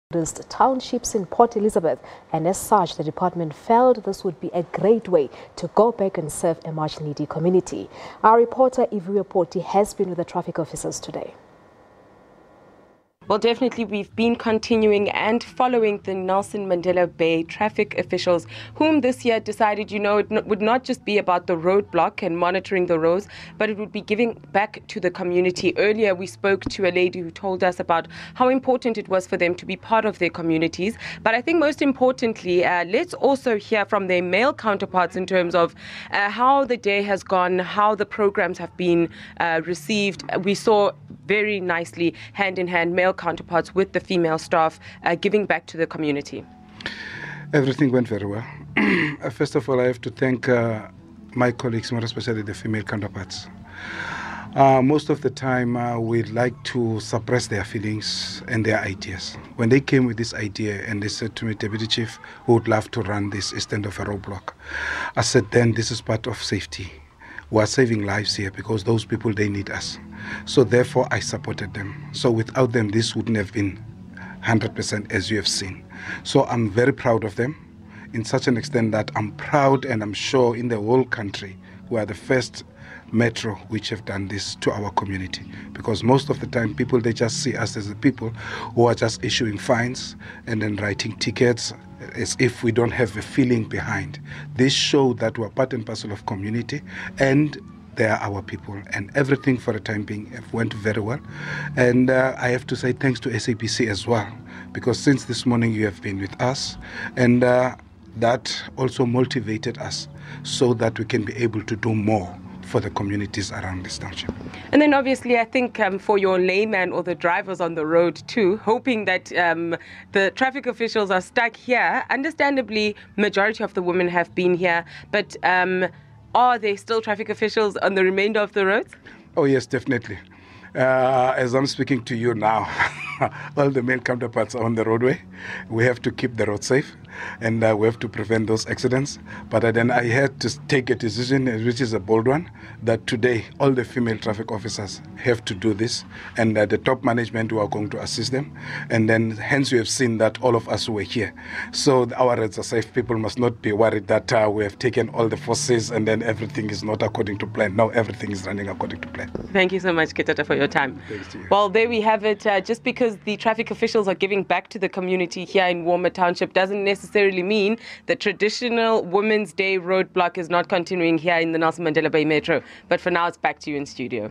Townships in Port Elizabeth, and as such the department felt this would be a great way to go back and serve a much needy community. Our reporter Iviwe Poti has been with the traffic officers today. Well, definitely we've been continuing and following the Nelson Mandela Bay Traffic officials, whom this year decided, it would not just be about the roadblock and monitoring the roads, but it would be giving back to the community. Earlier, we spoke to a lady who told us about how important it was for them to be part of their communities. But I think most importantly, let's also hear from their male counterparts in terms of how the day has gone, how the programs have been received. We saw very nicely, hand in hand, male counterparts with the female staff giving back to the community. Everything went very well. First of all, I have to thank my colleagues, more especially the female counterparts. Most of the time, we like to suppress their feelings and their ideas. When they came with this idea and they said to me, Deputy Chief, we would love to run this instead of a roadblock. I said, then this is part of safety. We are saving lives here because those people, they need us. So therefore, I supported them. So without them, this wouldn't have been 100% as you have seen. So I'm very proud of them in such an extent that I'm proud and I'm sure in the whole country we are the first metro which have done this to our community. Because most of the time, people, they just see us as the people who are just issuing fines and then writing tickets as if we don't have a feeling behind. This show that we're part and parcel of community and they are our people, and everything for the time being went very well. And I have to say thanks to SABC as well, because since this morning you have been with us, and that also motivated us so that we can be able to do more for the communities around this township. And then obviously I think for your layman or the drivers on the road too, hoping that the traffic officials are stuck here. Understandably, majority of the women have been here, but are there still traffic officials on the remainder of the roads? Oh yes, definitely. As I'm speaking to you now, all the male counterparts are on the roadway. We have to keep the road safe and we have to prevent those accidents. But then I had to take a decision, which is a bold one, that today all the female traffic officers have to do this, and the top management who are going to assist them. And then hence you have seen that all of us were here. So our roads are safe. People must not be worried that we have taken all the forces and then everything is not according to plan. No, everything is running according to plan. Thank you so much, Kitata, for your time. Thanks to you. Well, there we have it. Just because the traffic officials are giving back to the community here in Walmer Township doesn't necessarily mean the traditional Women's Day roadblock is not continuing here in the Nelson Mandela Bay Metro. But for now, it's back to you in studio.